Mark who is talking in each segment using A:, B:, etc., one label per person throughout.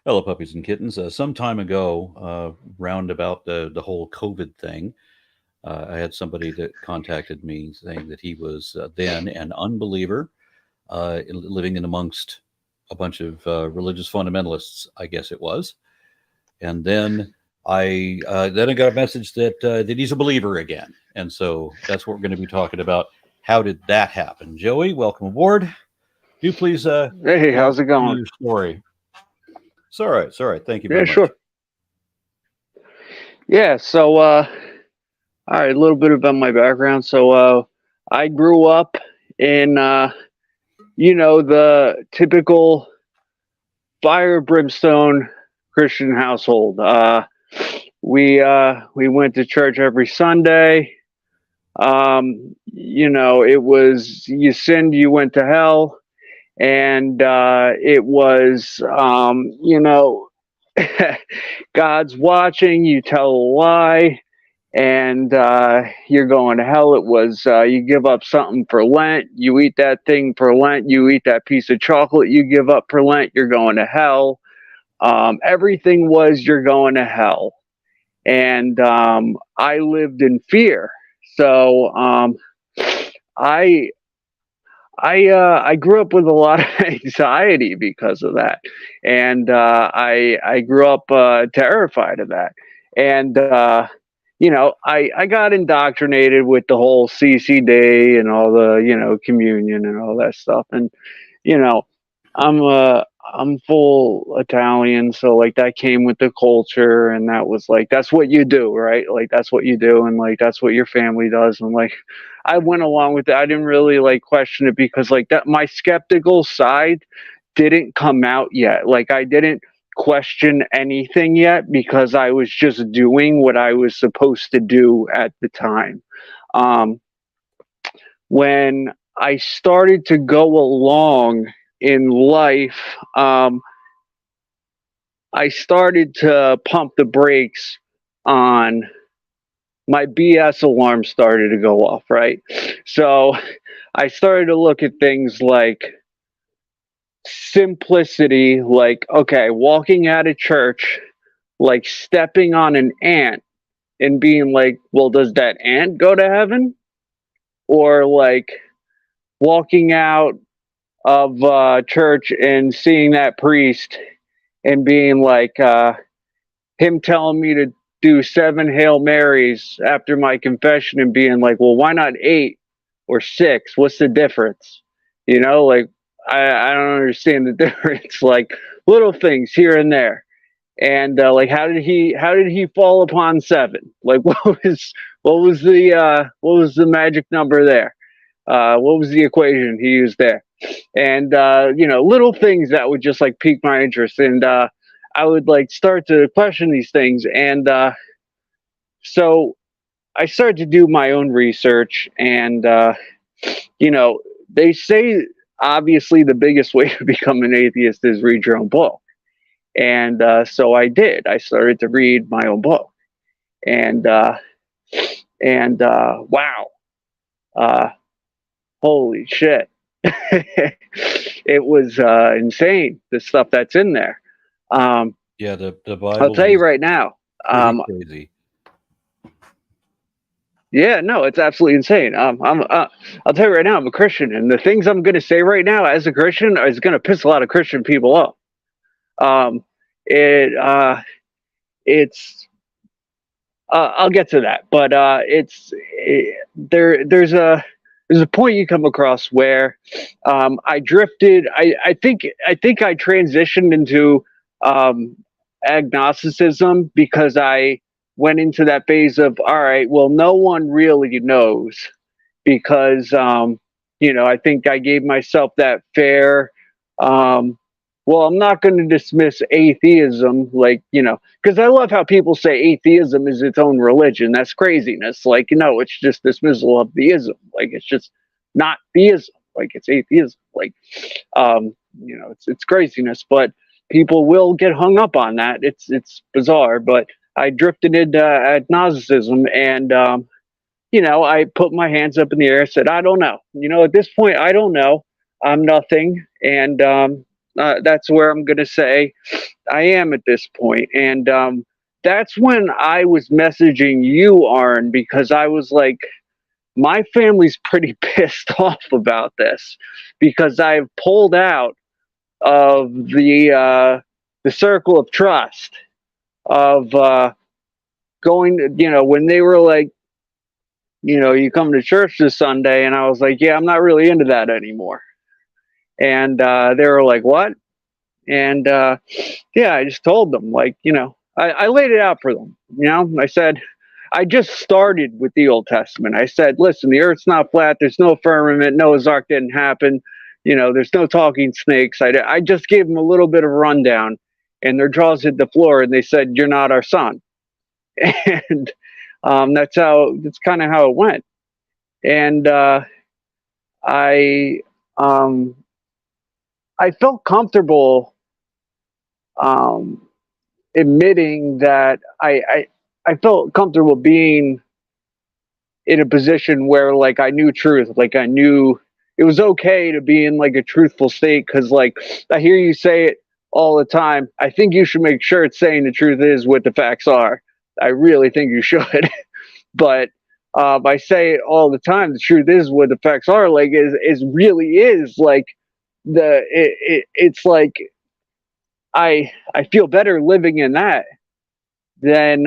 A: Hello, puppies and kittens. Some time ago, round about the whole COVID thing, I had somebody that contacted me saying that he was then an unbeliever, living in amongst a bunch of religious fundamentalists, I guess it was. And then I got a message that he's a believer again, and so that's what we're going to be talking about. How did that happen, Joey? Welcome aboard. Do please
B: Hey,
A: walk
B: how's it
A: through
B: going?
A: your story. It's all right. It's all right. Thank you
B: Yeah,
A: very much.
B: sure. Yeah, so all right, a little bit about my background. So I grew up in the typical fire brimstone Christian household. We went to church every Sunday. It was you sinned, you went to hell, and it was God's watching, you tell a lie, and you're going to hell. It was you give up something for Lent, you eat that thing for Lent, you eat that piece of chocolate you give up for Lent, you're going to hell. Everything was you're going to hell. And I lived in fear. So I I grew up with a lot of anxiety because of that, and I grew up terrified of that, and I got indoctrinated with the whole CCD and all the communion and all that stuff, and you know I'm full Italian, so like that came with the culture, and that was like that's what you do, right? Like that's what you do, and like that's what your family does, and like I went along with it. I didn't really like question it because like that my skeptical side didn't come out yet. Like I didn't question anything yet because I was just doing what I was supposed to do at the time. Um, when I started to go along in life, I started to pump the brakes on my BS alarm started to go off, right? So I started to look at things like simplicity, like, okay, walking out of church, like stepping on an ant and being like, well, does that ant go to heaven? Or like walking out of church and seeing that priest and being like, him telling me to do 7 Hail Marys after my confession and being like, well, why not 8 or 6? What's the difference? Like I don't understand the difference. Like little things here and there. And like how did he fall upon 7? Like what was the magic number there? What was the equation he used there? And little things that would just like pique my interest, and I would like start to question these things, and so I started to do my own research, and they say obviously the biggest way to become an atheist is read your own book, and so I did. I started to read my own book, and wow, uh, holy shit. It was insane, the stuff that's in there. Um,
A: Yeah, the
B: I'll
A: Bible
B: tell you
A: is
B: right now.
A: pretty
B: Um,
A: crazy.
B: yeah, no, it's absolutely insane. I'll tell you right now, I'm a Christian, and the things I'm going to say right now as a Christian is going to piss a lot of Christian people off. Um, it it's I'll get to that, but there's a point you come across where I drifted. I think I transitioned into um, agnosticism because I went into that phase of all right. Well, no one really knows because I think I gave myself that fair. Um, well, I'm not going to dismiss atheism, like because I love how people say atheism is its own religion. That's craziness. Like it's just dismissal of theism. Like it's just not theism. Like it's atheism. Like it's craziness, but people will get hung up on that. It's bizarre, but I drifted into agnosticism, and I put my hands up in the air, said, I don't know. At this point, I don't know. I'm nothing. And, That's where I'm going to say I am at this point. And that's when I was messaging you, Arn, because I was like, my family's pretty pissed off about this because I've pulled out of the circle of trust of going to, when they were like, you come to church this Sunday, and I was like, yeah, I'm not really into that anymore. And they were like, what? And yeah, I just told them, like, I laid it out for them. I said, I just started with the Old Testament. I said, listen, the earth's not flat. There's no firmament. Noah's Ark didn't happen. There's no talking snakes. I just gave them a little bit of rundown, and their jaws hit the floor, and they said, you're not our son. And that's kind of how it went. And I I felt comfortable admitting that I felt comfortable being in a position where, like, I knew truth, like I knew it was okay to be in like a truthful state, because like I hear you say it all the time. I think you should make sure it's saying the truth is what the facts are. I really think you should. But I say it all the time. The truth is what the facts are. Like is really is like it's like I feel better living in that than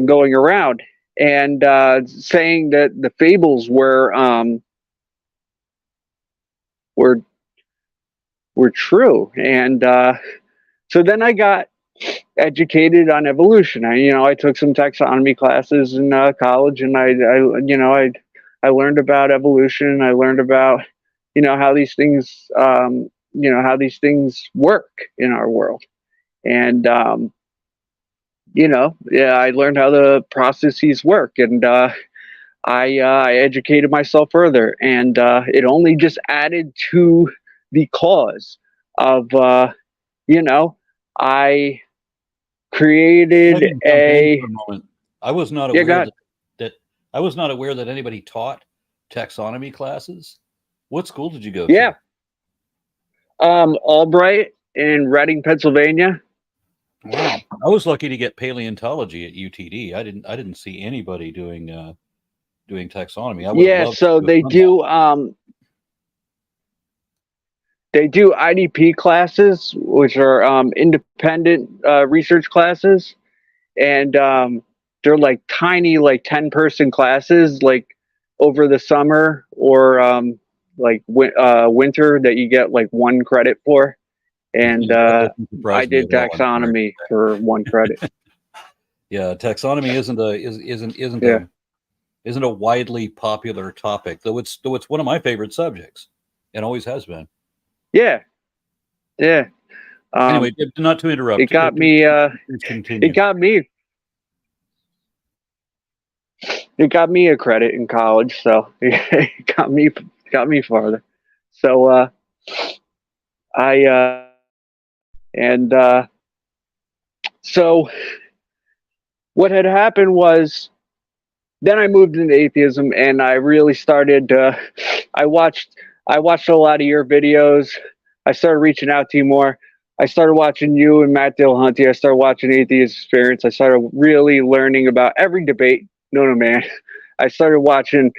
B: going around and saying that the fables were true. And so then I got educated on evolution. I took some taxonomy classes in college, and I learned about evolution. I learned about how these things work in our world. And yeah, I learned how the processes work, and I educated myself further, and it only just added to the cause of I created a.
A: For a moment. I was not
B: Yeah,
A: aware that I was not aware that anybody taught taxonomy classes. What school did you go
B: Yeah,
A: to?
B: Albright in Reading, Pennsylvania.
A: Wow, I was lucky to get paleontology at UTD. I didn't see anybody doing taxonomy. I would
B: Yeah,
A: love
B: so
A: to have done that.
B: They do IDP classes, which are independent research classes, and they're like tiny, like 10-person classes, like over the summer or like winter, that you get like 1 credit for. And
A: That doesn't surprise
B: I
A: me
B: did
A: at all. I'm sorry.
B: taxonomy for 1 credit.
A: Yeah, taxonomy
B: Yeah,
A: isn't a widely popular topic, though it's one of my favorite subjects, and always has been.
B: yeah, yeah.
A: Anyway, not to interrupt.
B: It got me.
A: Please continue.
B: It got me. It got me a credit in college, so it got me farther. So I and so what had happened was, then I moved into atheism, and I really started. I watched a lot of your videos. I started reaching out to you more. I started watching you and Matt Dillahunty. I started watching Atheist Experience. I started really learning about every debate known to man. I started watching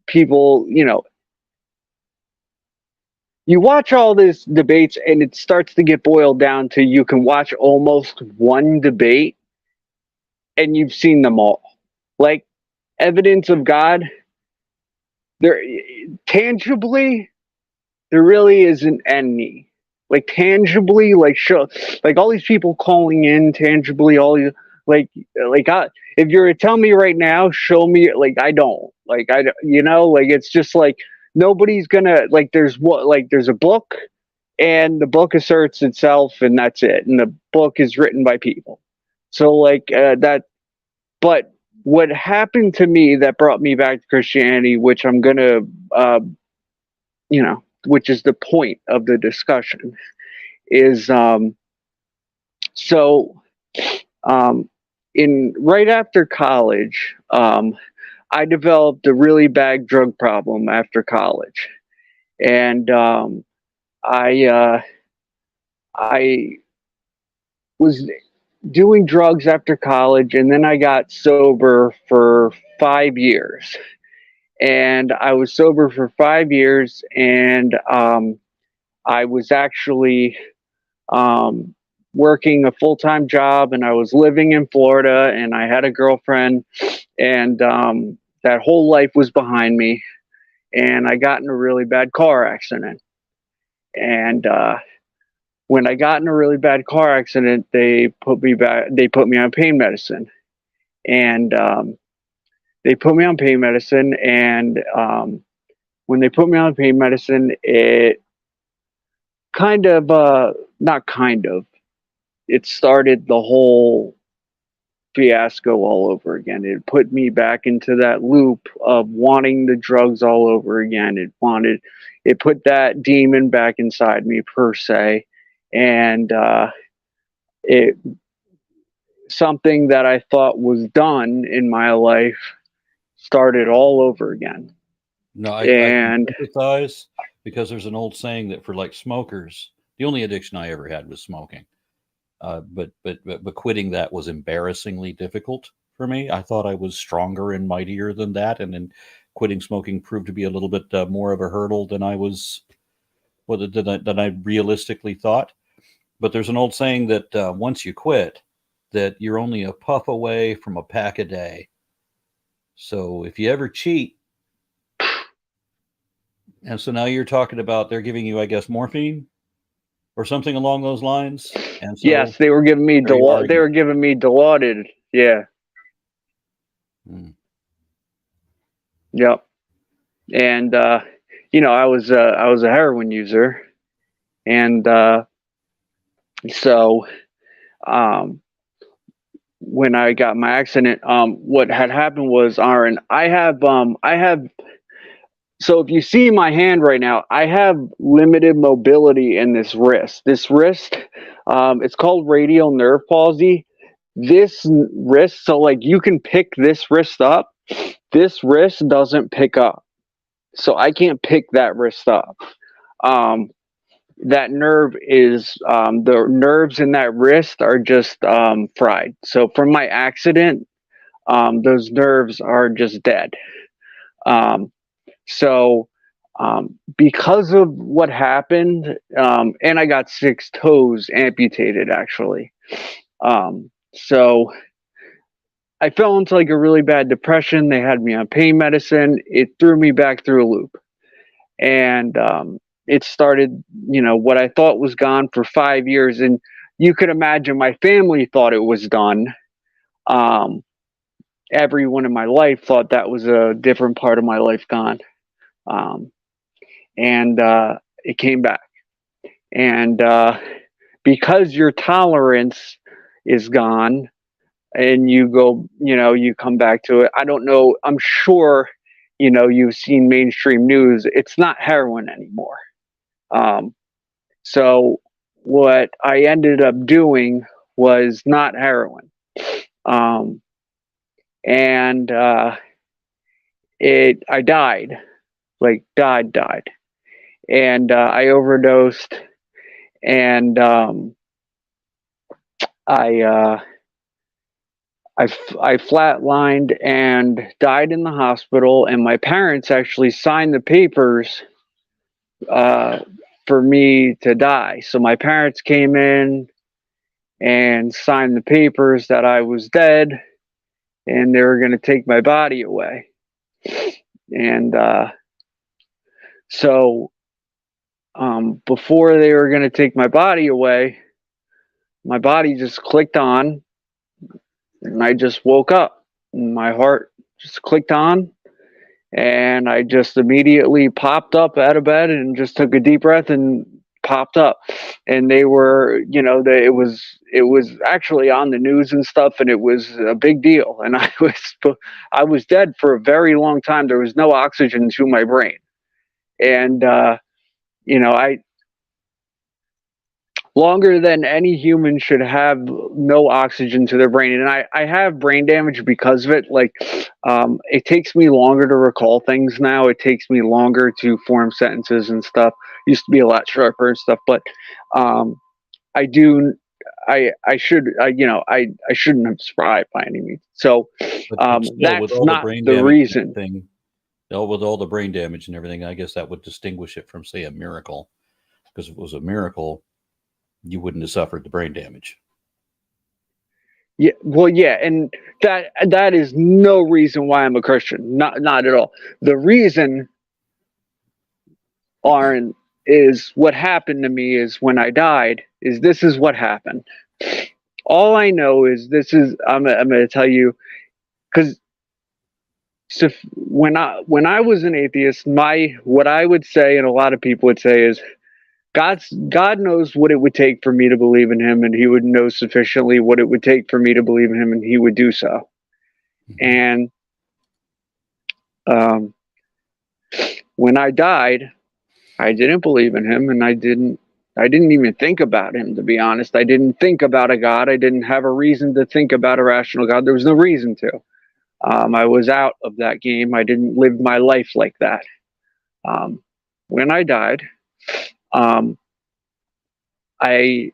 B: people. You watch all these debates, and it starts to get boiled down to, you can watch almost one debate and you've seen them all. Like evidence of God, there tangibly, there really isn't any. Like tangibly, like show, like all these people calling in tangibly, all you if you're to tell me right now, show me. Like I don't, like like it's just like nobody's gonna, like there's a book, and the book asserts itself, and that's it. And the book is written by people. So like that. But what happened to me that brought me back to Christianity, which I'm gonna, which is the point of the discussion, is so in right after college, I developed a really bad drug problem after college, and I was doing drugs after college, and then I got sober for 5 years. And I was sober for 5 years, and I was actually um, working a full time job, and I was living in Florida, and I had a girlfriend, and that whole life was behind me. And I got in a really bad car accident. And when I got in a really bad car accident, they put me back. They put me on pain medicine, and they put me on pain medicine. And when they put me on pain medicine, it kind of, not kind of, it started the whole fiasco all over again. It put me back into that loop of wanting the drugs all over again. It put that demon back inside me per se, and it something that I thought was done in my life started all over again.
A: No, I can
B: And
A: sympathize because there's an old saying that for like smokers, the only addiction I ever had was smoking. But quitting that was embarrassingly difficult for me. I thought I was stronger and mightier than that, and then quitting smoking proved to be a little bit more of a hurdle than I was, than I realistically thought. But there's an old saying that once you quit, that you're only a puff away from a pack a day. So if you ever cheat, and so now you're talking about they're giving you, I guess, morphine or something along those lines, and so
B: yes, they were giving me
A: there you are
B: they
A: again.
B: were giving me Dilaudid. Yeah.
A: Hmm.
B: Yep. And I was a heroin user, and so um, when I got my accident, what had happened was, Aaron, I have. So if you see my hand right now, I have limited mobility in this wrist. This wrist, it's called radial nerve palsy. This wrist, so like you can pick this wrist up. This wrist doesn't pick up, so I can't pick that wrist up. Um, that nerve is the nerves in that wrist are just fried. So from my accident, those nerves are just dead. Um, so because of what happened, and I got 6 toes amputated actually. So I fell into like a really bad depression. They had me on pain medicine. It threw me back through a loop, and it started, what I thought was gone for 5 years. And you could imagine my family thought it was done. Um, Everyone in my life thought that was a different part of my life gone. Um, and it came back. And because your tolerance is gone, and you go, you come back to it. I don't know. I'm sure, you've seen mainstream news. It's not heroin anymore. Um, so what I ended up doing was not heroin. Um, and I died, like died. And I overdosed, and I, uh, I flatlined and died in the hospital. And my parents actually signed the papers uh, for me to die. So my parents came in and signed the papers that I was dead, and they were going to take my body away. And so before they were going to take my body away, my body just clicked on, and I just woke up. My heart just clicked on, and I just immediately popped up out of bed and just took a deep breath and popped up. And they were, it was actually on the news and stuff, and it was a big deal. And I was dead for a very long time. There was no oxygen to my brain, and I longer than any human should have no oxygen to their brain. And I have brain damage because of it. Like, it takes me longer to recall things now. It takes me longer to form sentences and stuff. Used to be a lot sharper and stuff, but um, I do. I should. I shouldn't have survived by any means. So
A: But still, with
B: that's
A: all the
B: not
A: brain
B: the
A: damage and
B: reason.
A: everything, with all the brain damage and everything, I guess that would distinguish it from, say, a miracle. Because if it was a miracle, you wouldn't have suffered the brain damage.
B: Yeah, well, yeah, and that is no reason why I'm a Christian. Not at all. The reason, Aaron, is what happened to me is when I died. Is this is what happened. All I know is this is I'm going to tell you because so when I was an atheist, my what I would say and a lot of people would say is God knows what it would take for me to believe in Him, and He would know sufficiently what it would take for me to believe in Him, and He would do so.
A: Mm-hmm.
B: And um, when I died, I didn't believe in Him, and I didn't even think about Him, to be honest. I didn't think about a God. I didn't have a reason to think about a rational God. There was no reason to. I was out of that game. I didn't live my life like that. When I died, um, I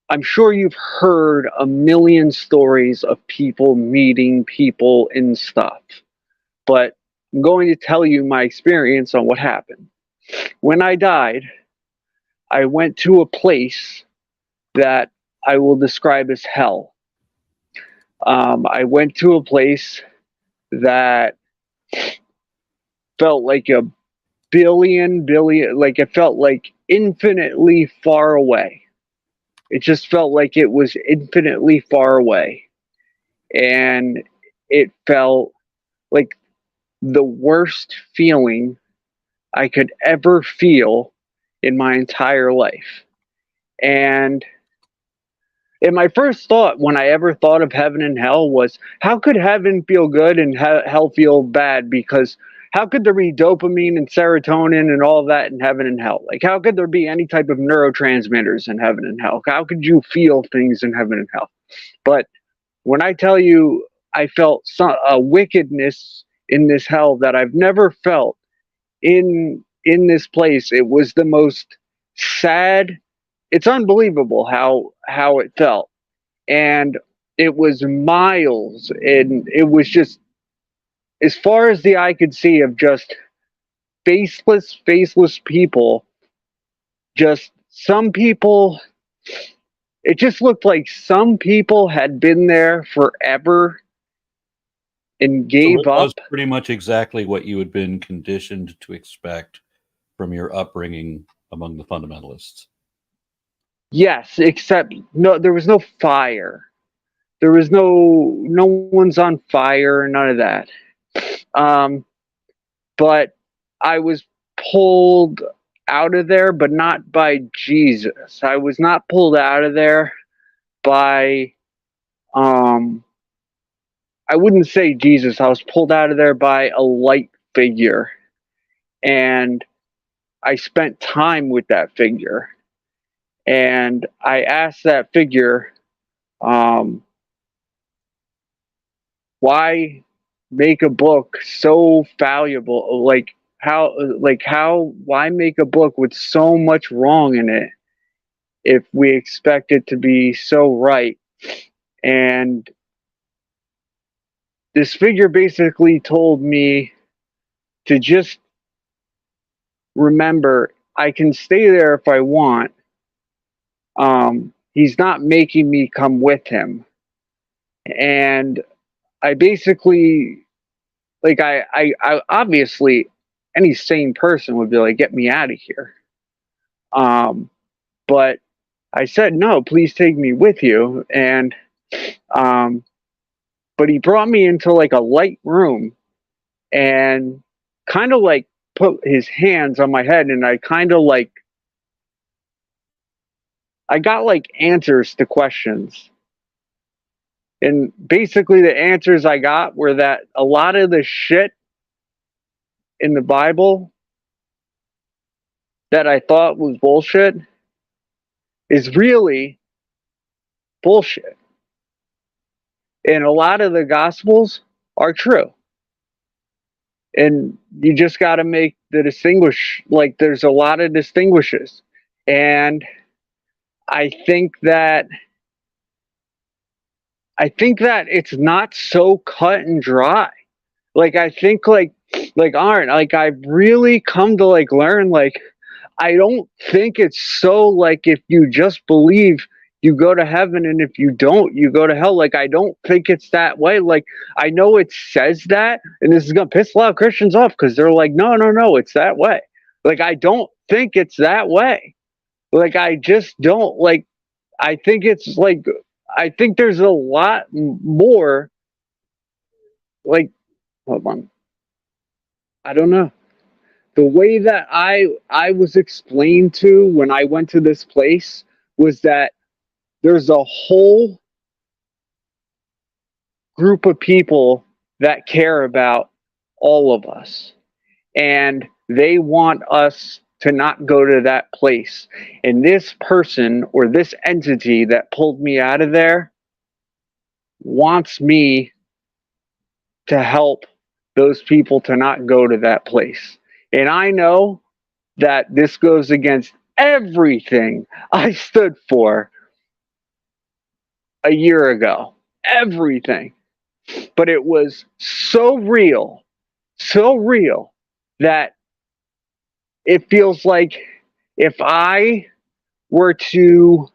B: I'm sure you've heard a million stories of people meeting people and stuff, but I'm going to tell you my experience on what happened. When I died, I went to a place that I will describe as hell. I went to a place that felt like a billion, like it felt like infinitely far away. It just felt like it was infinitely far away. And it felt like the worst feeling I could ever feel in my entire life. And my first thought when I ever thought of heaven and hell was, how could heaven feel good and hell feel bad? Because how could there be dopamine and serotonin and all of that in heaven and hell? Like, how could there be any type of neurotransmitters in heaven and hell? How could you feel things in heaven and hell? But when I tell you, I felt a wickedness in this hell that I've never felt in this place. It was the most sad. It's unbelievable how it felt, and it was miles, and it was just as far as the eye could see of just faceless people. Just some people. It just looked like some people had been there forever and
A: So it
B: gave
A: was
B: up.
A: pretty much exactly what you had been conditioned to expect from your upbringing among the fundamentalists.
B: Yes, except no, there was no fire. There was no one's on fire, none of that. Um, but I was pulled out of there, but not by Jesus. I was not pulled out of there by um I wouldn't say Jesus. I was pulled out of there by a light figure. And I spent time with that figure. And I asked that figure, um, why make a book so valuable? Why make a book with so much wrong in it if we expect it to be so right? And this figure basically told me to just remember I can stay there if I want. He's not making me come with him. And I basically, I obviously, any sane person would be like, get me out of here. But I said, no, please take me with you. And, um, but he brought me into like a light room and kind of like put his hands on my head. And I kind of like, I got like answers to questions. And basically, the answers I got were that a lot of the shit in the Bible that I thought was bullshit is really bullshit. And a lot of the gospels are true. And you just got to make the distinguish, like, there's a lot of distinguishes. And I think that it's not so cut and dry. Like I think like aren't like I've really come to like learn like I don't think it's so like if you just believe you go to heaven and if you don't you go to hell. Like I don't think it's that way. Like I know it says that and this is gonna piss a lot of Christians off because they're like, no, it's that way. Like I don't think it's that way. Like I just don't like I think it's like I think there's a lot more like hold on. I don't know. The way that I was explained to when I went to this place was that there's a whole group of people that care about all of us and they want us to not go to that place. And this person or this entity that pulled me out of there wants me to help those people to not go to that place. And I know that this goes against everything I stood for a year ago. Everything. But it was so real that it feels like if I were to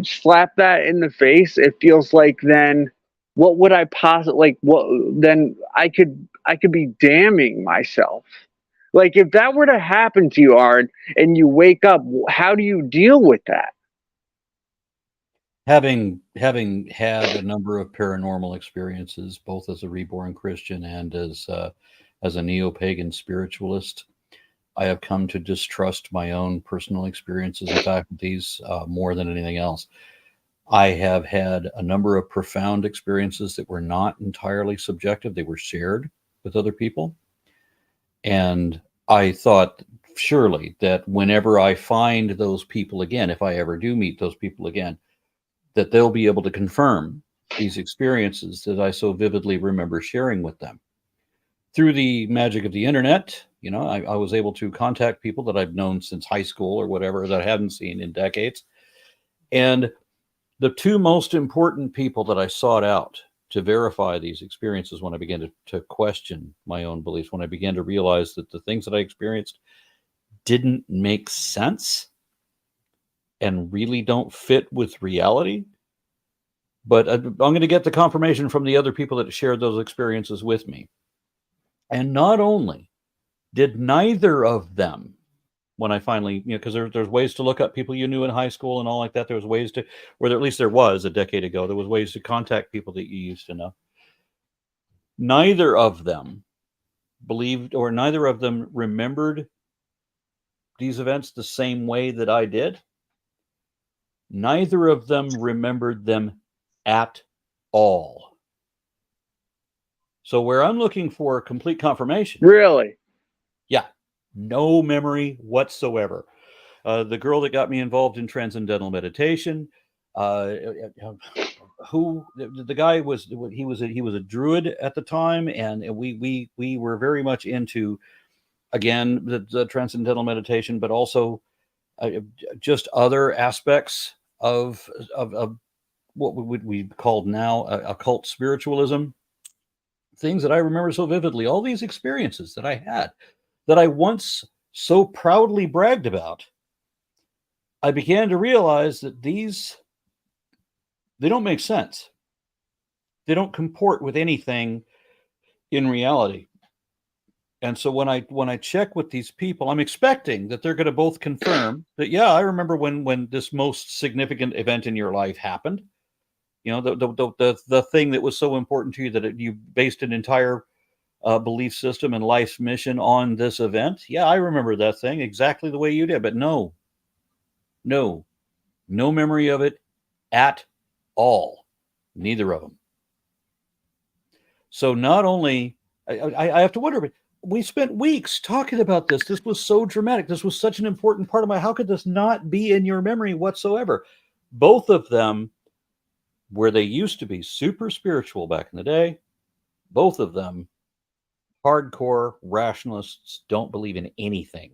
B: slap that in the face, it feels like then what would I possibly like what then I could be damning myself. Like if that were to happen to you, Art, and you wake up, how do you deal with that?
A: Having had a number of paranormal experiences, both as a reborn Christian and as a neo-pagan spiritualist, I have come to distrust my own personal experiences and faculties more than anything else. I have had a number of profound experiences that were not entirely subjective; they were shared with other people, and I thought surely that whenever I find those people again, if I ever do meet those people again, that they'll be able to confirm these experiences that I so vividly remember sharing with them. Through the magic of the internet, I was able to contact people that I've known since high school or whatever that I hadn't seen in decades. And the two most important people that I sought out to verify these experiences when I began to question my own beliefs, when I began to realize that the things that I experienced didn't make sense and really don't fit with reality. But I'm going to get the confirmation from the other people that shared those experiences with me. And not only did neither of them, when I finally, because there's ways to look up people you knew in high school and all like that. There was ways to, or at least there was a decade ago, there was ways to contact people that you used to know. Neither of them believed, or neither of them remembered these events the same way that I did. Neither of them remembered them at all. So where I'm looking for complete confirmation,
B: Really?
A: yeah, no memory whatsoever. The girl that got me involved in transcendental meditation, who the guy was, he was a druid at the time, and we were very much into, again, the transcendental meditation, but also just other aspects of what would we call now occult spiritualism, things that I remember so vividly, all these experiences that I had that I once so proudly bragged about. I began to realize that they don't make sense. They don't comport with anything in reality. And so when I check with these people, I'm expecting that they're going to both confirm that, yeah, I remember when this most significant event in your life happened. The thing that was so important to you that you based an entire belief system and life's mission on this event. Yeah, I remember that thing exactly the way you did. But no memory of it at all. Neither of them. So not only I have to wonder, we spent weeks talking about this. This was so dramatic. This was such an important part of my. How could this not be in your memory whatsoever? Both of them, where they used to be super spiritual back in the day, both of them, hardcore rationalists, don't believe in anything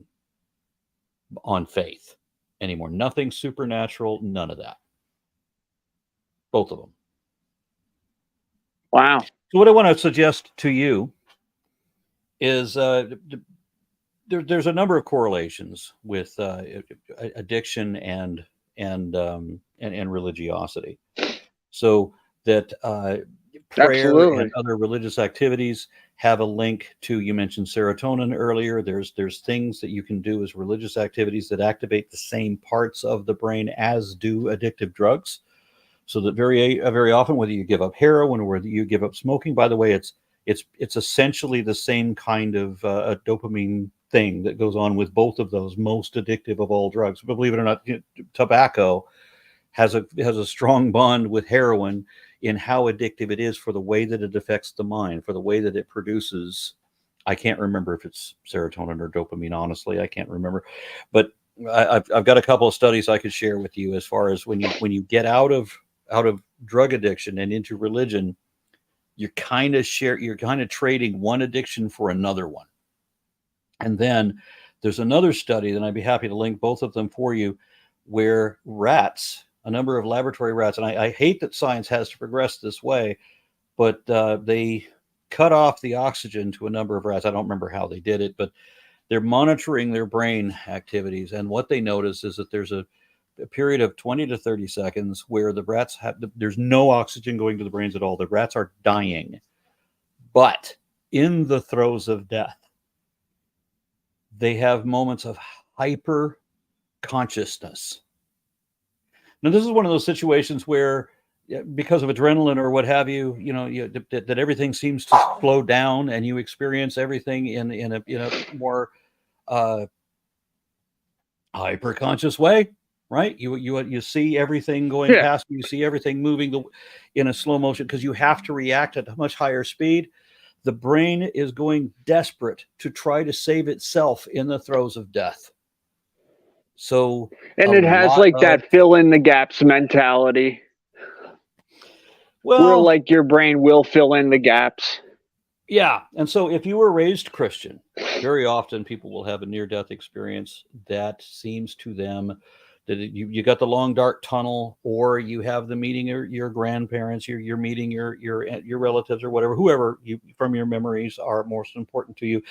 A: on faith anymore. Nothing supernatural, none of that. Both of them.
B: Wow.
A: So, what I want to suggest to you is there's a number of correlations with addiction and religiosity. So that prayer
B: Absolutely.
A: and other religious activities have a link to, you mentioned serotonin earlier. There's things that you can do as religious activities that activate the same parts of the brain as do addictive drugs. So that very often, whether you give up heroin or whether you give up smoking, by the way, it's essentially the same kind of a dopamine thing that goes on with both of those most addictive of all drugs. But believe it or not, tobacco has a strong bond with heroin in how addictive it is for the way that it affects the mind, for the way that it produces. I can't remember if it's serotonin or dopamine. Honestly, I can't remember, but I've got a couple of studies I could share with you as far as when you get out of drug addiction and into religion, you're kind of trading one addiction for another one. And then there's another study, and I'd be happy to link both of them for you, where rats, a number of laboratory rats, and I hate that science has to progress this way, but they cut off the oxygen to a number of rats. I don't remember how they did it, but they're monitoring their brain activities. And what they notice is that there's a period of 20 to 30 seconds where the rats there's no oxygen going to the brains at all. The rats are dying, but in the throes of death, they have moments of hyper consciousness. Now, this is one of those situations where, because of adrenaline or what have you, that everything seems to slow down and you experience everything in a more hyper conscious way. Right, you see everything going past you see everything moving in a slow motion because you have to react at a much higher speed. The brain is going desperate to try to save itself in the throes of death. So,
B: and it has like that fill in the gaps mentality. Well, where like your brain will fill in the gaps.
A: Yeah, and so if you were raised Christian, very often people will have a near-death experience that seems to them that you got the long dark tunnel, or you have the meeting your grandparents, you're meeting your relatives or whatever, whoever you from your memories are most important to you.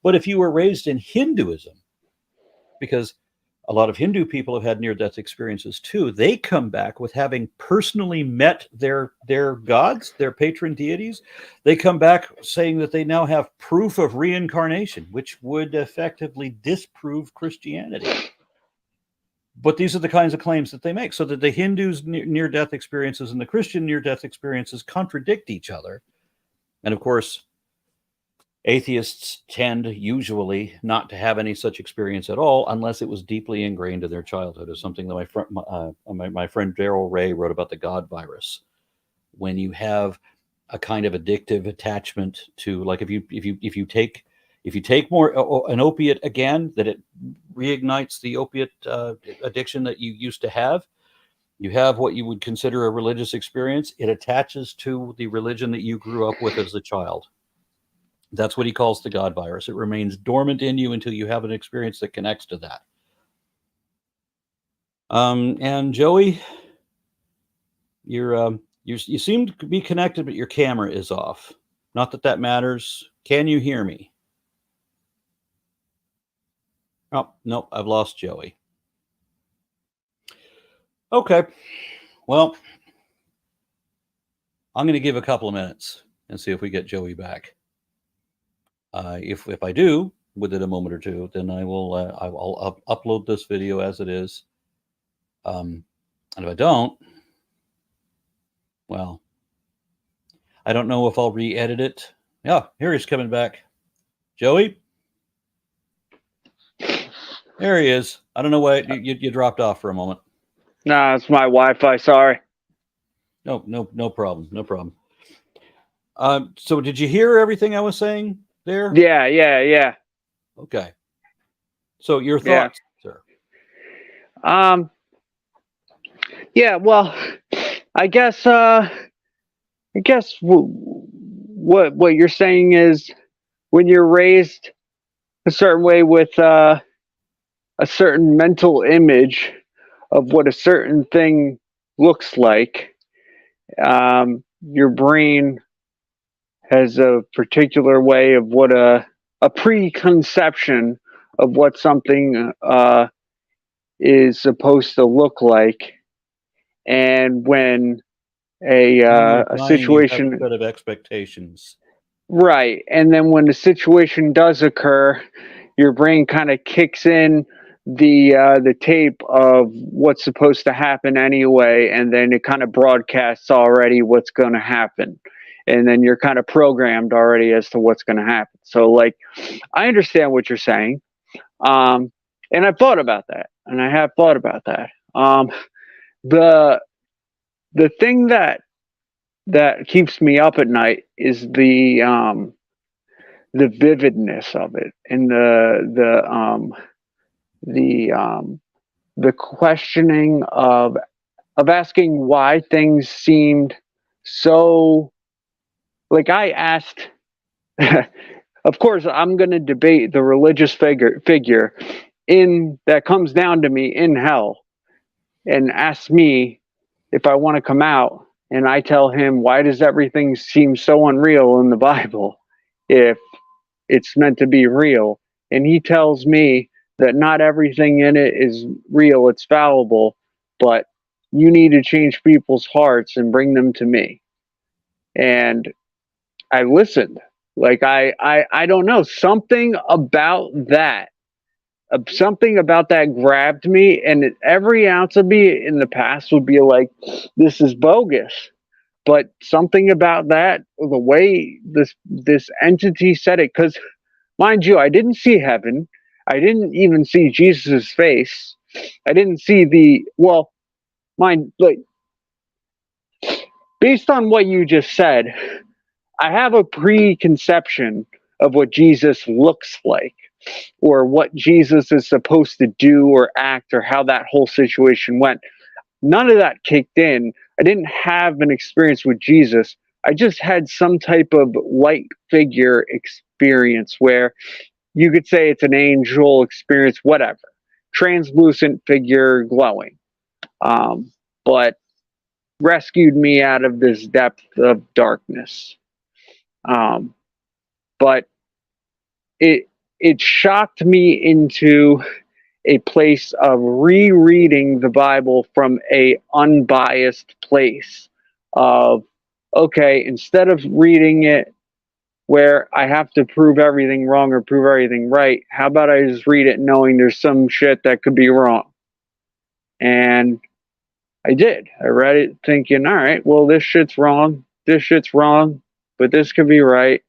A: But if you were raised in Hinduism, because a lot of Hindu people have had near-death experiences too, they come back with having personally met their gods, their patron deities. They come back saying that they now have proof of reincarnation, which would effectively disprove Christianity. But these are the kinds of claims that they make, so that the Hindus' near-death experiences and the Christian near-death experiences contradict each other. And of course, atheists tend usually not to have any such experience at all unless it was deeply ingrained in their childhood. It's something that my friend Daryl Ray wrote about the God virus. When you have a kind of addictive attachment to, like, if you take more an opiate again, that it reignites the opiate addiction that you used to have. You have what you would consider a religious experience. It attaches to the religion that you grew up with as a child. That's what he calls the God virus. It remains dormant in you until you have an experience that connects to that. And Joey, you seem to be connected, but your camera is off. Not that matters. Can you hear me? Oh, no, I've lost Joey. Okay. Well, I'm going to give a couple of minutes and see if we get Joey back. If I do, within a moment or two, then I'll upload this video as it is. And if I don't, well, I don't know if I'll re-edit it. Yeah, here he's coming back. Joey? There he is. I don't know why you dropped off for a moment.
B: Nah, it's my Wi-Fi. Sorry.
A: No problem. No problem. So did you hear everything I was saying? there?
B: Yeah.
A: Okay. So your
B: Yeah.
A: thoughts, sir?
B: Um. Yeah. Well, I guess. I guess what you're saying is when you're raised a certain way with a certain mental image of what a certain thing looks like, your brain has a particular way of what a preconception of what something is supposed to look like, and when
A: When you're
B: a
A: dying, you have a
B: situation
A: set of expectations.
B: right, and then when the situation does occur, your brain kind of kicks in the tape of what's supposed to happen anyway, and then it kind of broadcasts already what's going to happen, and then you're kind of programmed already as to what's going to happen. So, like, I understand what you're saying, um, and I've thought about that, and I have thought about that. The the thing that keeps me up at night is the vividness of it and the the questioning of asking why things seemed so, like, I asked. Of course I'm going to debate the religious figure in that comes down to me in hell and asks me if I want to come out, and I tell him, why does everything seem so unreal in the Bible if it's meant to be real? And he tells me that not everything in it is real, it's fallible, but you need to change people's hearts and bring them to me. And I listened. Like, I don't know, something about that grabbed me, and every ounce of me in the past would be like, this is bogus. But something about that, the way this entity said it, because mind you, I didn't see heaven. I didn't even see Jesus' face. I didn't see mind, like, based on what you just said, I have a preconception of what Jesus looks like, or what Jesus is supposed to do or act, or how that whole situation went. None of that kicked in. I didn't have an experience with Jesus. I just had some type of light figure experience where you could say it's an angel experience, whatever. Translucent figure glowing. But rescued me out of this depth of darkness. Um, but it it shocked me into a place of rereading the Bible from a unbiased place of, okay, instead of reading it where I have to prove everything wrong or prove everything right, how about I just read it knowing there's some shit that could be wrong? And I did. I read it thinking, all right, well, this shit's wrong. This shit's wrong, but this could be right.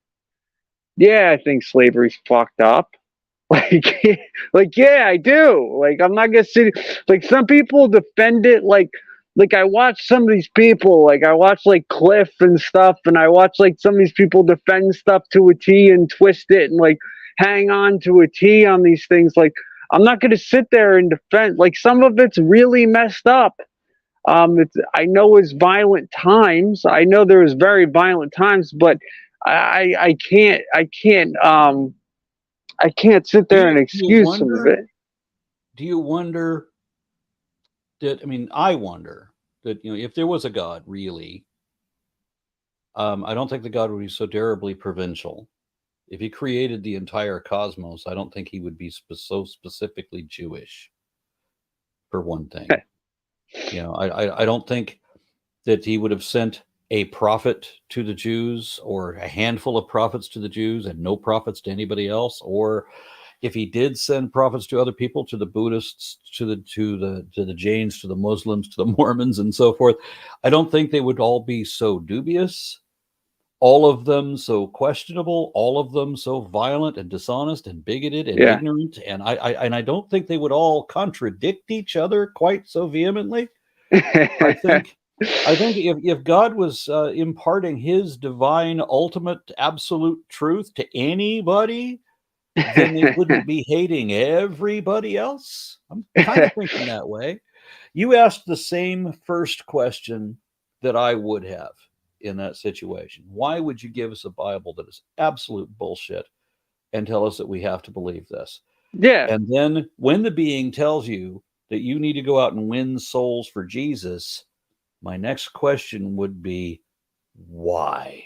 B: Yeah, I think slavery's fucked up. Like, like, yeah, I do. Like, I'm not gonna sit. Like, some people defend it. Like I watch some of these people. Like, I watch like Cliff and stuff, and I watch like some of these people defend stuff to a T and twist it and like hang on to a T on these things. Like, I'm not gonna sit there and defend. Like, some of it's really messed up. I know it's violent times. I know there was very violent times, but I can't sit there and
A: Do you
B: excuse some of
A: wonder?
B: it.
A: Do you wonder that? I mean, I wonder that if there was a God, really, I don't think the God would be so terribly provincial. If he created the entire cosmos, I don't think he would be so specifically Jewish. For one thing, I don't think that he would have sent a prophet to the Jews, or a handful of prophets to the Jews and no prophets to anybody else. Or if he did send prophets to other people, to the Buddhists, to the Jains, to the Muslims, to the Mormons, and so forth, I don't think they would all be so dubious, all of them so questionable, all of them so violent and dishonest and bigoted and
B: Yeah.
A: ignorant. And I don't think they would all contradict each other quite so vehemently. I think I think if God was imparting his divine, ultimate, absolute truth to anybody, then they wouldn't be hating everybody else. I'm kind of thinking that way. You asked the same first question that I would have in that situation. Why would you give us a Bible that is absolute bullshit and tell us that we have to believe this?
B: Yeah.
A: And then when the being tells you that you need to go out and win souls for Jesus, my next question would be why?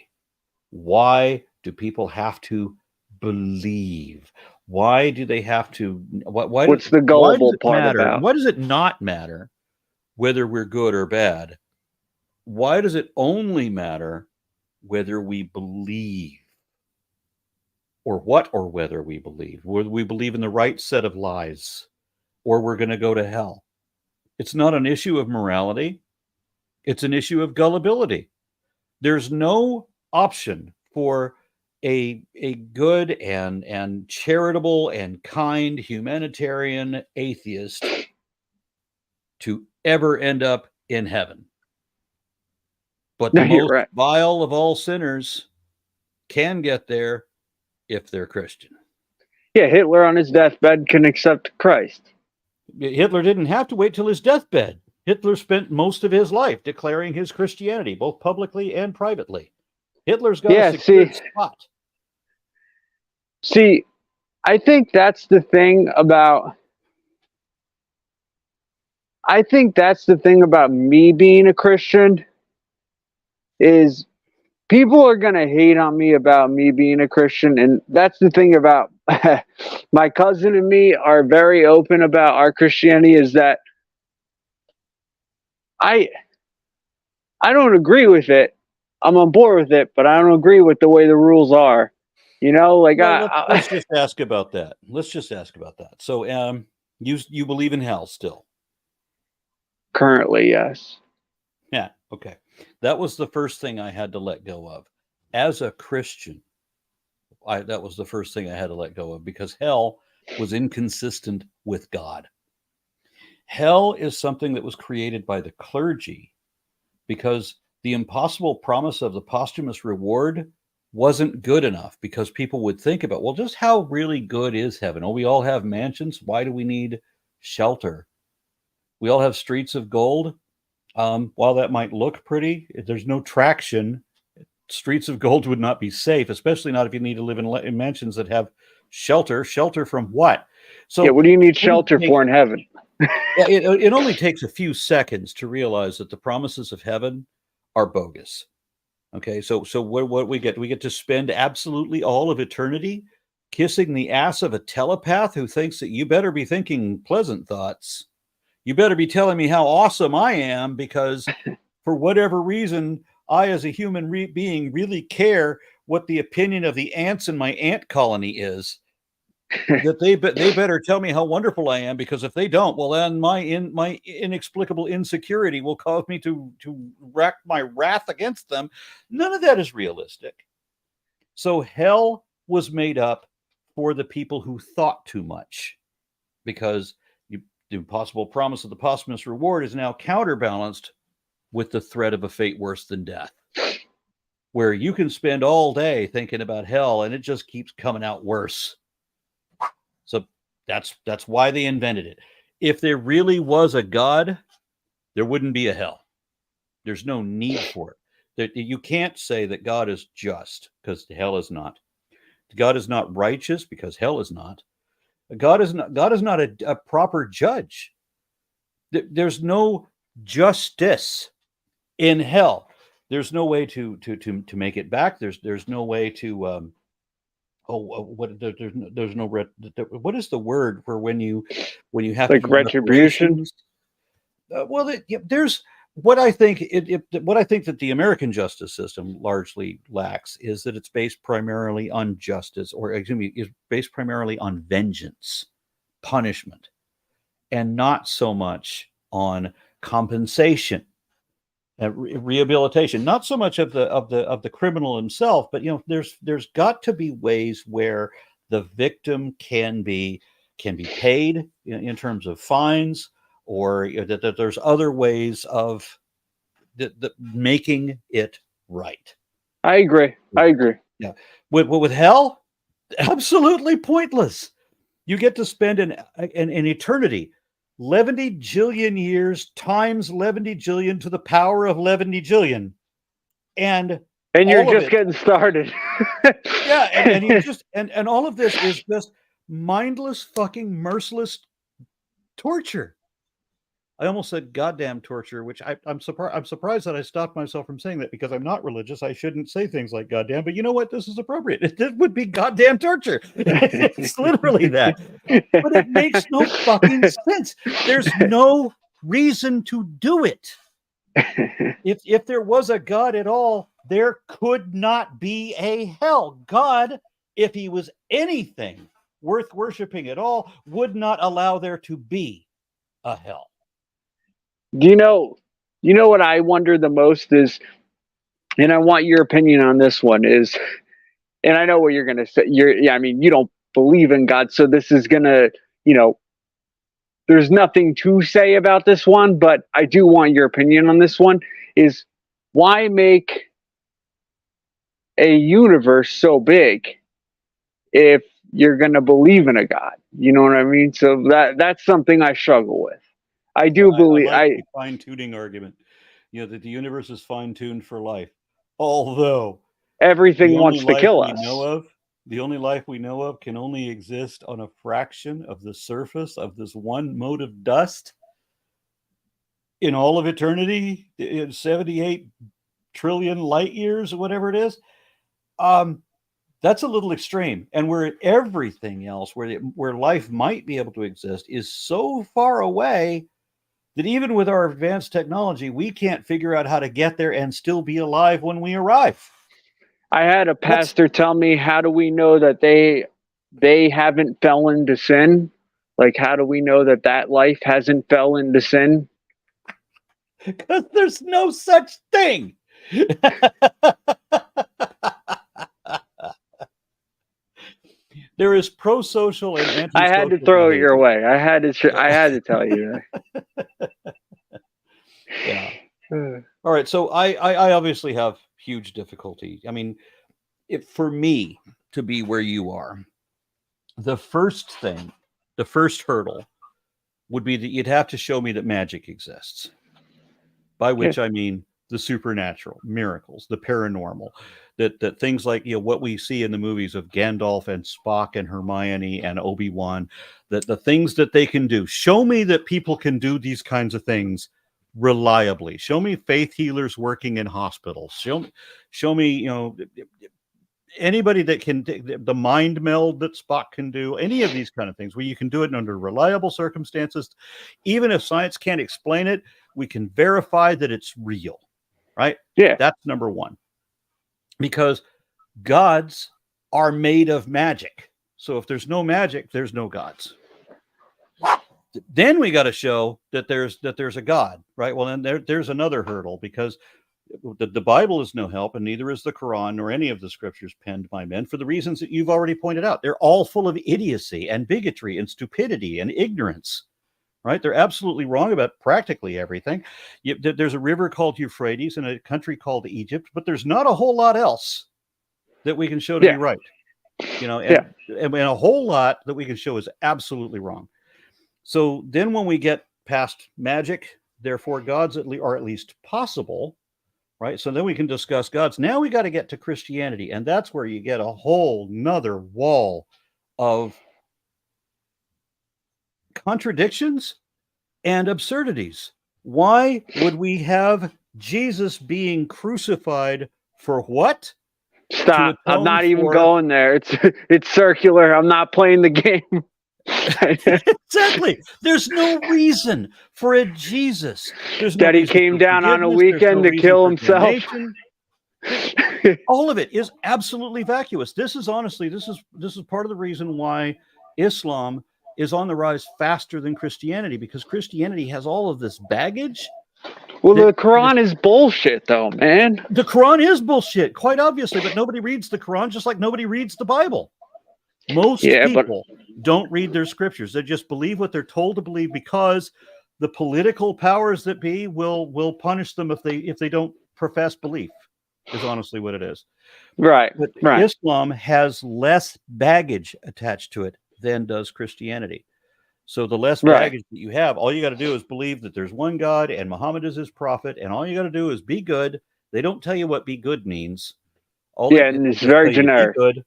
A: Why do people have to believe? Why do they have to?
B: What's the
A: Why does
B: gullible
A: it
B: part
A: matter?
B: about?
A: Why does it not matter whether we're good or bad? Why does it only matter whether we believe? Or what or whether we believe? Whether we believe in the right set of lies or we're going to go to hell. It's not an issue of morality. It's an issue of gullibility. There's no option for a good and charitable and kind humanitarian atheist to ever end up in heaven. But
B: No,
A: the
B: you're
A: most
B: right.
A: vile of all sinners can get there if they're Christian.
B: Yeah, Hitler on his deathbed can accept Christ.
A: Hitler didn't have to wait till his deathbed. Hitler spent most of his life declaring his Christianity, both publicly and privately. Hitler's got a
B: Yeah,
A: secured spot.
B: See, I think that's the thing about me being a Christian is people are going to hate on me about me being a Christian, and that's the thing about my cousin and me are very open about our Christianity is that I don't agree with it. I'm on board with it, but I don't agree with the way the rules are. You know, like
A: Well, let's just ask about that. Let's just ask about that. So, you believe in hell still?
B: Currently, yes.
A: Yeah. Okay. That was the first thing I had to let go of. As a Christian, that was the first thing I had to let go of because hell was inconsistent with God. Hell is something that was created by the clergy because the impossible promise of the posthumous reward wasn't good enough because people would think about, well, just how really good is heaven? Oh, we all have mansions. Why do we need shelter? We all have streets of gold. While that might look pretty, if there's no traction, streets of gold would not be safe, especially not if you need to live in mansions that have shelter. Shelter from what? So,
B: yeah, what do you need shelter for in heaven?
A: it only takes a few seconds to realize that the promises of heaven are bogus. Okay, so what we get to spend absolutely all of eternity kissing the ass of a telepath who thinks that you better be thinking pleasant thoughts. You better be telling me how awesome I am because for whatever reason, I as a human being really care what the opinion of the ants in my ant colony is. That they better tell me how wonderful I am because if they don't, well then my inexplicable insecurity will cause me to rack my wrath against them. None of that is realistic. So hell was made up for the people who thought too much because the impossible promise of the posthumous reward is now counterbalanced with the threat of a fate worse than death, where you can spend all day thinking about hell and it just keeps coming out worse. So that's why they invented it. If there really was a God, there wouldn't be a hell. There's no need for it. You can't say that God is just because hell is not. God is not righteous because hell is not. God is not a proper judge. There's no justice in hell. There's no way to make it back. There's no way to there's no what is the word for when you have
B: like
A: to do
B: retribution?
A: reparations? There's what I think what I think that the American justice system largely lacks is that it's based primarily on justice, or excuse me, is based primarily on vengeance, punishment, and not so much on compensation, rehabilitation. Not so much of the criminal himself, but there's got to be ways where the victim can be paid in terms of fines, or that there's other ways of making it right.
B: I agree.
A: Yeah. With hell, absolutely pointless. You get to spend an eternity, 11 jillion years times 11 jillion to the power of 11 jillion, and
B: you're
A: all of
B: just
A: it.
B: getting started.
A: Yeah, and you just and all of this is just mindless, fucking merciless torture. I almost said goddamn torture, which I'm surprised that I stopped myself from saying that, because I'm not religious. I shouldn't say things like goddamn, but you know what? This is appropriate. It would be goddamn torture. It's literally that. But it makes no fucking sense. There's no reason to do it. If there was a God at all, there could not be a hell. God, if he was anything worth worshiping at all, would not allow there to be a hell.
B: You know what I wonder the most is, and I want your opinion on this one, is, and I know what you're going to say. I mean, you don't believe in God, so this is going to, there's nothing to say about this one, but I do want your opinion on this one, is why make a universe so big if you're going to believe in a God? You know what I mean? So that's something I struggle with. I do believe
A: I like the fine-tuning argument, that the universe is fine-tuned for life. Although
B: everything wants to kill us.
A: The only life we know of can only exist on a fraction of the surface of this one mote of dust in all of eternity, in 78 trillion light years or whatever it is. That's a little extreme. And where everything else, where life might be able to exist, is so far away that even with our advanced technology, we can't figure out how to get there and still be alive when we arrive.
B: I had a pastor tell me, how do we know that they haven't fell into sin? Like, how do we know that life hasn't fell into sin?
A: Because there's no such thing. There is pro-social and anti-social.
B: I had to throw it your way. I had to tell you that.
A: Yeah. All right. So I obviously have huge difficulty. I mean, for me to be where you are, the first hurdle would be that you'd have to show me that magic exists. By which I mean the supernatural, miracles, the paranormal, that things like what we see in the movies of Gandalf and Spock and Hermione and Obi-Wan, that the things that they can do. Show me that people can do these kinds of things reliably. Show me faith healers working in hospitals. Show me, anybody that can, the mind meld that Spock can do, any of these kind of things where you can do it under reliable circumstances. Even if science can't explain it, we can verify that it's real, right?
B: Yeah.
A: That's number one. Because gods are made of magic. So if there's no magic, there's no gods. Then we got to show that there's a God, right? Well, then there's another hurdle, because the Bible is no help, and neither is the Quran nor any of the scriptures penned by men, for the reasons that you've already pointed out. They're all full of idiocy and bigotry and stupidity and ignorance, right? They're absolutely wrong about practically everything. There's a river called Euphrates and a country called Egypt, but there's not a whole lot else that we can show to be right. And a whole lot that we can show is absolutely wrong. So then when we get past magic, therefore gods are at least possible, right? So then we can discuss gods. Now we got to get to Christianity, and that's where you get a whole nother wall of contradictions and absurdities. Why would we have Jesus being crucified for what?
B: Stop. I'm not even going there. It's circular. I'm not playing the game.
A: Exactly. There's no reason for a Jesus. There's no
B: that he came down on a weekend to kill himself.
A: All of it is absolutely vacuous. This is part of the reason why Islam is on the rise faster than Christianity, because Christianity has all of this baggage.
B: Well, the Quran is bullshit, though, man.
A: The Quran is bullshit, quite obviously, but nobody reads the Quran, just like nobody reads the Bible. Most people don't read their scriptures. They just believe what they're told to believe because the political powers that be will punish them if they don't profess belief. Is honestly what it is.
B: Right.
A: But
B: Right.
A: Islam has less baggage attached to it than does Christianity. So the less
B: Right.
A: baggage that you have, all you got to do is believe that there's one God and Muhammad is his prophet, and all you got to do is be good. They don't tell you what be good means.
B: Yeah, and it's very
A: tell you, be
B: generic.
A: good.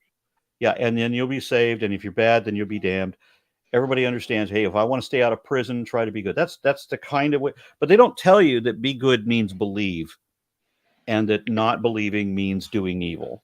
A: Yeah, and then you'll be saved, and if you're bad, then you'll be damned. Everybody understands, hey, if I want to stay out of prison, try to be good. That's the kind of way. But they don't tell you that be good means believe, and that not believing means doing evil.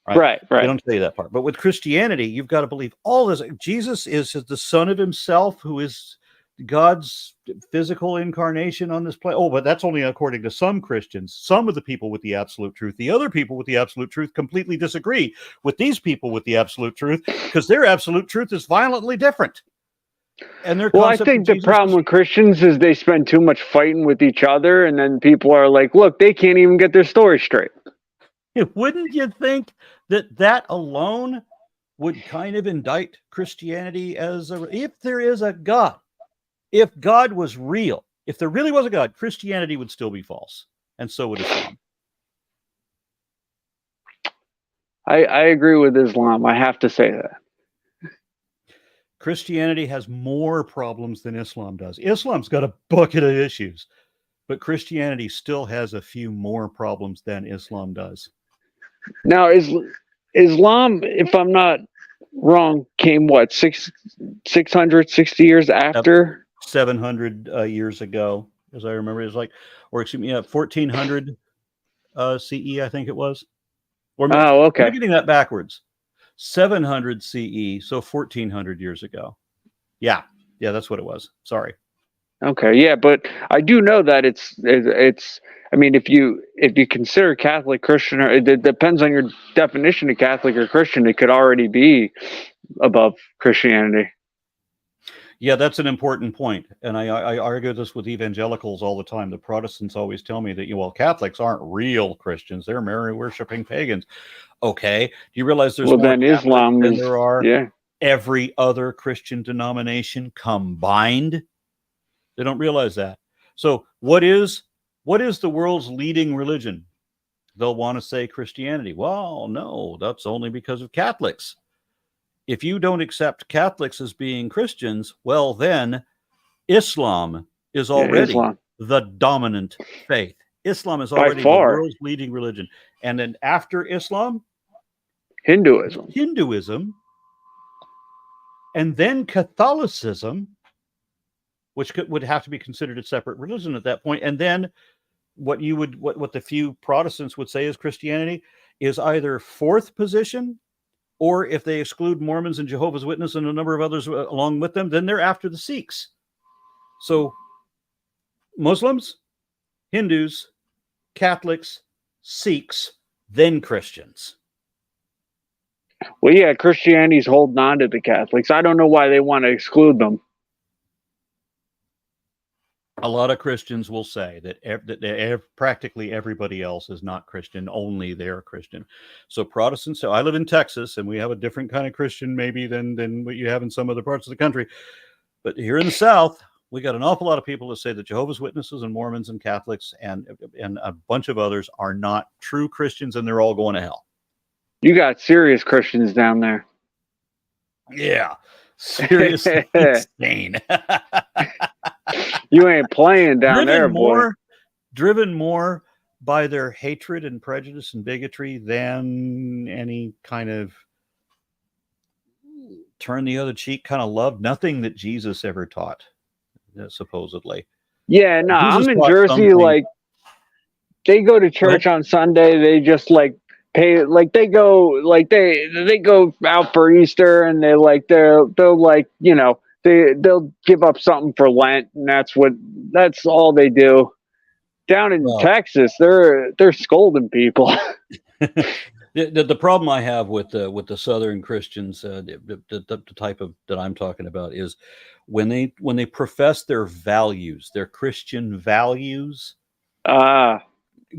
A: Right. They don't tell you that part. But with Christianity, you've got to believe all this. Jesus is the Son of Himself, who is God's physical incarnation on this planet. Oh, but that's only according to some Christians. Some of the people with the absolute truth. The other people with the absolute truth completely disagree with these people with the absolute truth, because their absolute truth is violently different. And their
B: I think the problem with Christians is they spend too much fighting with each other, and then people are like, look, they can't even get their story straight.
A: Wouldn't you think that alone would kind of indict Christianity as if there is a God, if God was real, if there really was a God, Christianity would still be false, and so would Islam.
B: I agree with Islam. I have to say that.
A: Christianity has more problems than Islam does. Islam's got a bucket of issues, but Christianity still has a few more problems than Islam does.
B: Now, Islam, if I'm not wrong, came what, 660 years after?
A: 700 years ago, as I remember. It was like, or excuse me, 1400 CE, I think it was. Or
B: okay.
A: I'm getting that backwards. 700 CE, so 1400 years ago. Yeah, that's what it was. Sorry.
B: Okay, yeah, but I do know that it's. I mean, if you consider Catholic Christian, or it depends on your definition of Catholic or Christian, it could already be above Christianity.
A: Yeah, that's an important point, and I argue this with evangelicals all the time. The Protestants always tell me that Catholics aren't real Christians; they're Mary worshiping pagans. Okay, do you realize there's more
B: then
A: Catholics
B: Islam
A: than there are
B: every
A: other Christian denomination combined? They don't realize that. So what is the world's leading religion? They'll want to say Christianity. Well, no, that's only because of Catholics. If you don't accept Catholics as being Christians, well, then Islam is already the dominant faith. Islam is already the world's leading religion. And then after Islam, Hinduism, and then Catholicism, which would have to be considered a separate religion at that point. And then what the few Protestants would say is Christianity is either fourth position, or if they exclude Mormons and Jehovah's Witnesses and a number of others along with them, then they're after the Sikhs. So Muslims, Hindus, Catholics, Sikhs, then Christians.
B: Well, yeah, Christianity's holding on to the Catholics. I don't know why they want to exclude them.
A: A lot of Christians will say that practically everybody else is not Christian, only they're Christian. So Protestants, so I live in Texas, and we have a different kind of Christian maybe than what you have in some other parts of the country. But here in the South, we got an awful lot of people that say that Jehovah's Witnesses and Mormons and Catholics and a bunch of others are not true Christians, and they're all going to hell.
B: You got serious Christians down there.
A: Yeah. Seriously insane.
B: You ain't playing down there, boy.
A: Driven more by their hatred and prejudice and bigotry than any kind of turn the other cheek kind of love. Nothing that Jesus ever taught, supposedly.
B: Yeah, no, I'm in Jersey. Like, they go to church on Sunday. They just pay, they go out for Easter, and they'll give up something for Lent, and that's all they do. Down in Texas, they're scolding people.
A: The problem I have with the Southern Christians, the type of that I'm talking about, is when they profess their values, their Christian values.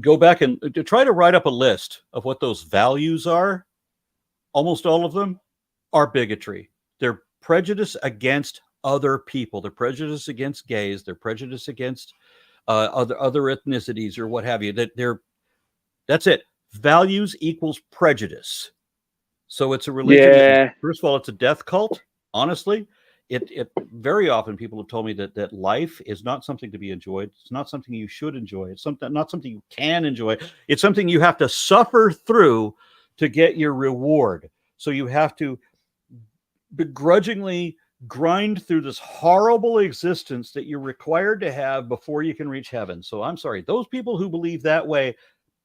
A: Go back and try to write up a list of what those values are. Almost all of them are bigotry. They're prejudice against other people. They're prejudiced against gays. They're prejudiced against other ethnicities or what have you. That's it. Values equals prejudice. So it's a religion.
B: Yeah.
A: First of all, it's a death cult. Honestly, it very often people have told me that life is not something to be enjoyed. It's not something you should enjoy. It's not something you can enjoy. It's something you have to suffer through to get your reward. So you have to begrudgingly grind through this horrible existence that you're required to have before you can reach heaven. So I'm sorry, those people who believe that way,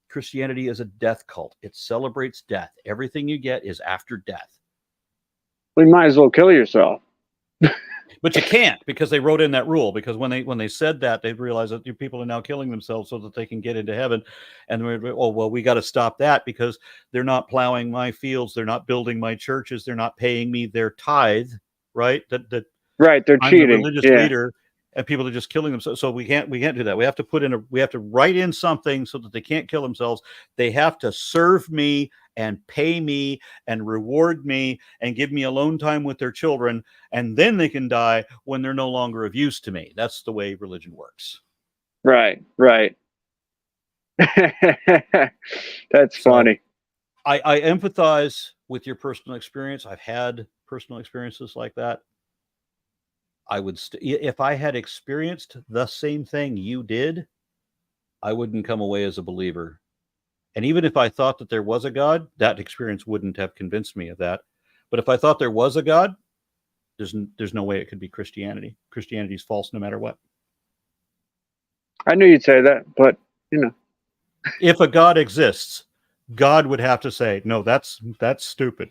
A: Christianity is a death cult. It celebrates death. Everything you get is after death.
B: We might as well kill yourself.
A: But you can't, because they wrote in that rule. Because when they said that, they realized that people are now killing themselves so that they can get into heaven. And we got to stop that, because they're not plowing my fields, they're not building my churches, they're not paying me their tithe. Right?
B: Right, they're
A: I'm
B: cheating.
A: the religious leader, and people are just killing themselves. So we can't do that. We have to write in something so that they can't kill themselves. They have to serve me and pay me and reward me and give me alone time with their children, and then they can die when they're no longer of use to me. That's the way religion works.
B: Right. That's funny.
A: I empathize with your personal experience. I've had personal experiences like that. I would, if I had experienced the same thing you did, I wouldn't come away as a believer. And even if I thought that there was a God, that experience wouldn't have convinced me of that. But if I thought there was a God, there's no way it could be Christianity. Christianity is false no matter what.
B: I knew you'd say that, but
A: if a God exists, God would have to say, no, that's stupid.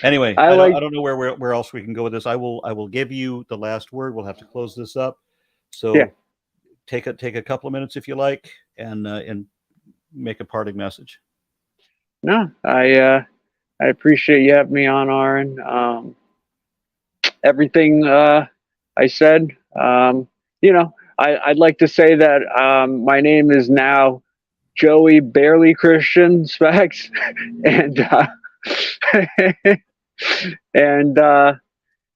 A: Anyway, I don't know where else we can go with this. I will give you the last word. We'll have to close this up. So yeah. Take a couple of minutes if you like, and make a parting message.
B: No, I appreciate you having me on, Aaron. Everything I said, I'd like to say that my name is now Joey Barely Christian Specs, and and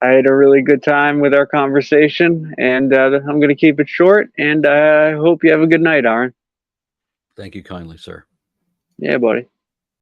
B: I had a really good time with our conversation, and I'm going to keep it short, and I hope you have a good night, Aaron.
A: Thank you kindly, sir.
B: Yeah, buddy.